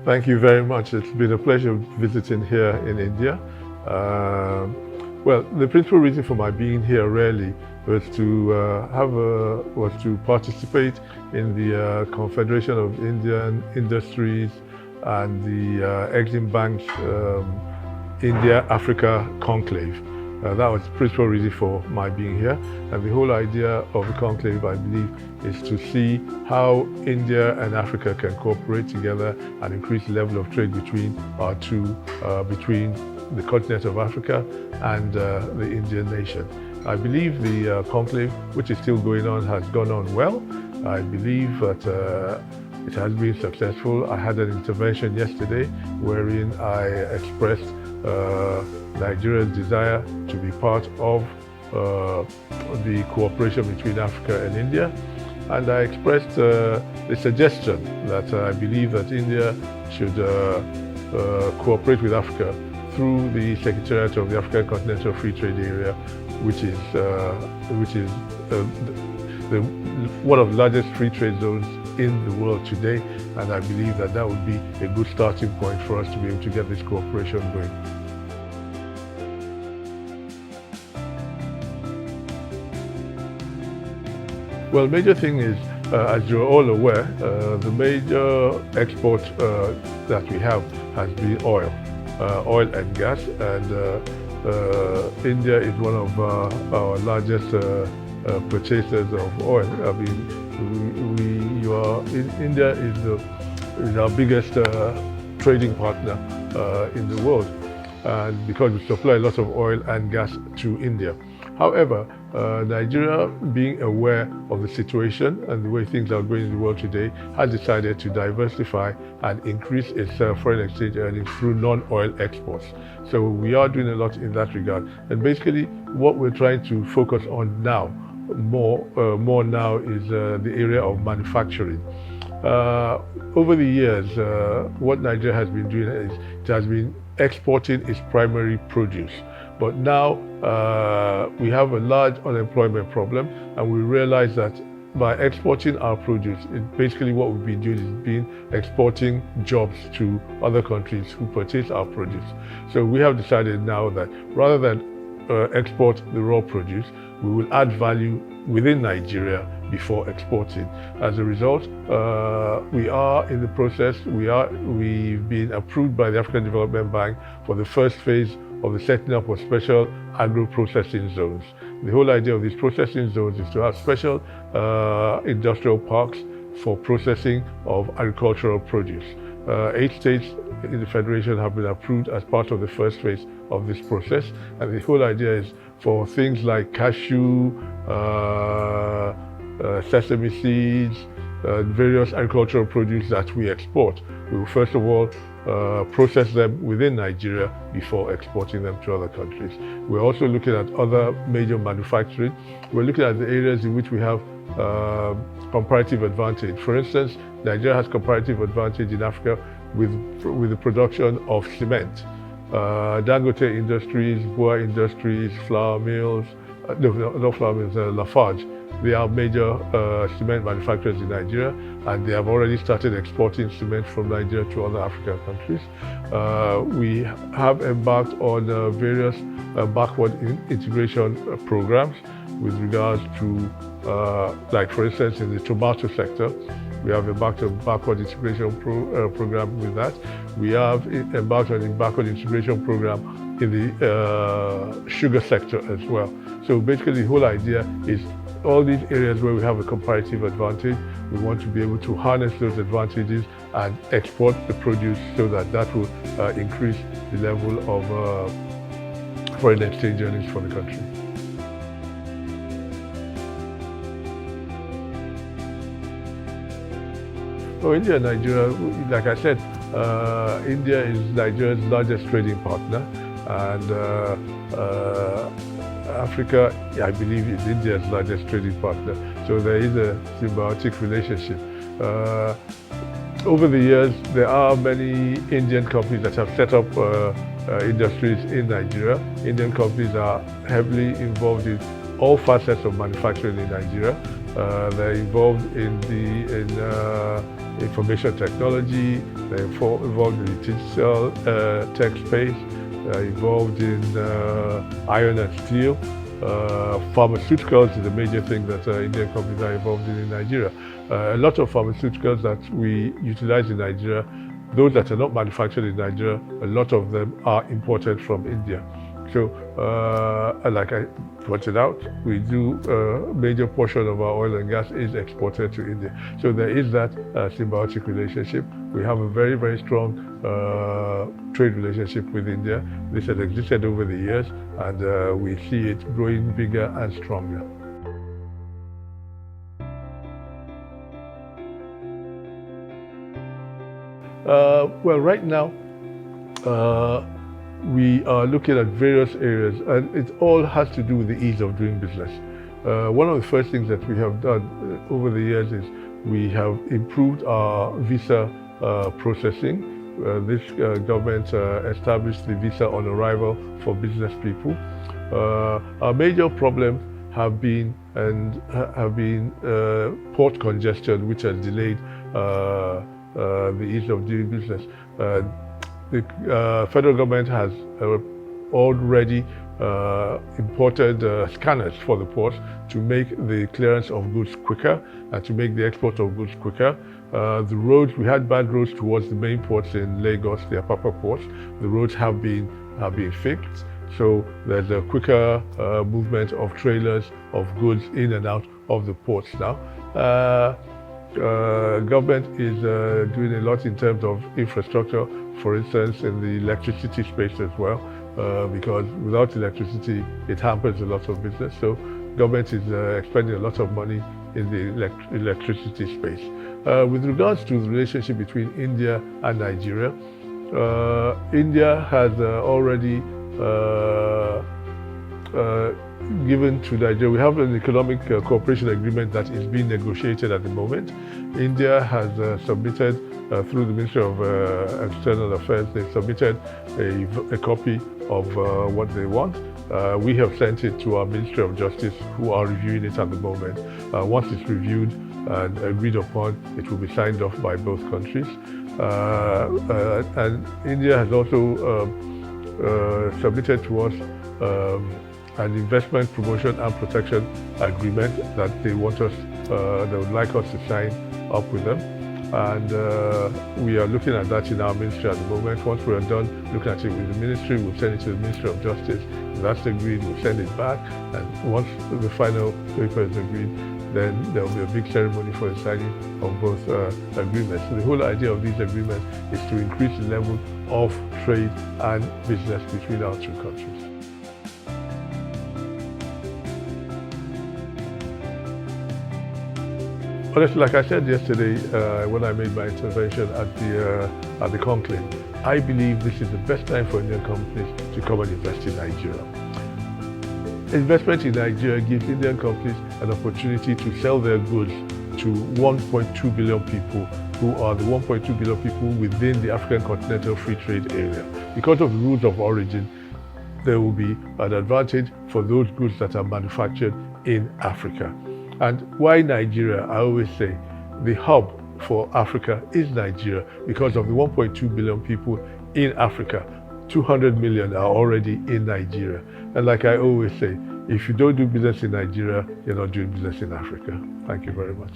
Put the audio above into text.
Thank you very much. It's been a pleasure visiting here in India. Well, the principal reason for my being here really was to participate in the Confederation of Indian Industries and the Exim Bank's India-Africa Conclave. That was the principal reason for my being here. And the whole idea of the conclave, I believe, is to see how India and Africa can cooperate together and increase the level of trade between between the continent of Africa and the Indian nation. I believe the conclave, which is still going on, has gone on well. I believe that it has been successful. I had an intervention yesterday wherein I expressed Nigeria's desire to be part of the cooperation between Africa and India. And I expressed the suggestion that I believe that India should cooperate with Africa through the Secretariat of the African Continental Free Trade Area, which is one of the largest free trade zones in the world today. And I believe that that would be a good starting point for us to be able to get this cooperation going. Well, major thing is, as you're all aware, the major export that we have has been oil and gas, and India is one of our largest purchasers of oil. I mean, India is our biggest trading partner in the world, and because we supply a lot of oil and gas to India. However, Nigeria, being aware of the situation and the way things are going in the world today, has decided to diversify and increase its foreign exchange earnings through non-oil exports. So we are doing a lot in that regard. And basically, what we're trying to focus on now, more now, is the area of manufacturing. Over the years, what Nigeria has been doing is it has been exporting its primary produce. But now we have a large unemployment problem, and we realize that by exporting our produce, basically what we've been doing is exporting jobs to other countries who purchase our produce. So we have decided now that rather than export the raw produce, we will add value within Nigeria before exporting. As a result, we are in the process, we've been approved by the African Development Bank for the first phase of the setting up of special agro-processing zones. The whole idea of these processing zones is to have special industrial parks for processing of agricultural produce. 8 states in the Federation have been approved as part of the first phase of this process, and the whole idea is for things like cashew, sesame seeds, various agricultural produce that we export. We will first of all process them within Nigeria before exporting them to other countries. We're also looking at other major manufacturing. We're looking at the areas in which we have comparative advantage. For instance, Nigeria has comparative advantage in Africa with the production of cement. Dangote Industries, Boa Industries, flour mills, not flour mills, Lafarge. They are major cement manufacturers in Nigeria, and they have already started exporting cement from Nigeria to other African countries. We have embarked on various backward integration programs with regards to, like for instance, in the tomato sector, we have embarked on backward integration program with that. We have embarked on a backward integration program in the sugar sector as well. So basically the whole idea is all these areas where we have a comparative advantage, we want to be able to harness those advantages and export the produce so that will increase the level of foreign exchange earnings for the country. So India and Nigeria, like I said, India is Nigeria's largest trading partner, and Africa, I believe, is India's largest trading partner. So there is a symbiotic relationship. Over the years, there are many Indian companies that have set up industries in Nigeria. Indian companies are heavily involved in all facets of manufacturing in Nigeria. They're involved in information technology. They're involved in the digital tech space. They're involved in iron and steel. Pharmaceuticals is a major thing that Indian companies are involved in Nigeria. A lot of pharmaceuticals that we utilize in Nigeria, those that are not manufactured in Nigeria, a lot of them are imported from India. So, like I pointed out, we do a major portion of our oil and gas is exported to India. So there is that symbiotic relationship. We have a very, very strong trade relationship with India. This has existed over the years, and we see it growing bigger and stronger. Well, right now, we are looking at various areas, and it all has to do with the ease of doing business. One of the first things that we have done over the years is we have improved our visa processing. This government established the visa on arrival for business people. Our major problems have been port congestion, which has delayed the ease of doing business. The federal government has already imported scanners for the ports to make the clearance of goods quicker and to make the export of goods quicker. The roads, we had bad roads towards the main ports in Lagos, the Apapa ports. The roads have been fixed, so there's a quicker movement of trailers of goods in and out of the ports now. Government is doing a lot in terms of infrastructure, for instance, in the electricity space as well, because without electricity, it hampers a lot of business. So government is expending a lot of money in the electricity space. With regards to the relationship between India and Nigeria, India has already given to Nigeria. We have an economic cooperation agreement that is being negotiated at the moment. India has submitted through the Ministry of External Affairs, they've submitted a copy of what they want. We have sent it to our Ministry of Justice, who are reviewing it at the moment. Once it's reviewed and agreed upon, it will be signed off by both countries. And India has also submitted to us an investment promotion and protection agreement that they want us, they would like us to sign up with them. And we are looking at that in our ministry at the moment. Once we are done looking at it with the ministry, we'll send it to the Ministry of Justice. If that's agreed, we'll send it back. And once the final paper is agreed, then there will be a big ceremony for the signing of both agreements. So the whole idea of these agreements is to increase the level of trade and business between our two countries. Honestly, like I said yesterday when I made my intervention at the conclave, I believe this is the best time for Indian companies to come and invest in Nigeria. Investment in Nigeria gives Indian companies an opportunity to sell their goods to 1.2 billion people, who are the 1.2 billion people within the African Continental Free Trade Area. Because of the rules of origin, there will be an advantage for those goods that are manufactured in Africa. And why Nigeria? I always say the hub for Africa is Nigeria. Because of the 1.2 billion people in Africa, 200 million are already in Nigeria. And like I always say, if you don't do business in Nigeria, you're not doing business in Africa. Thank you very much.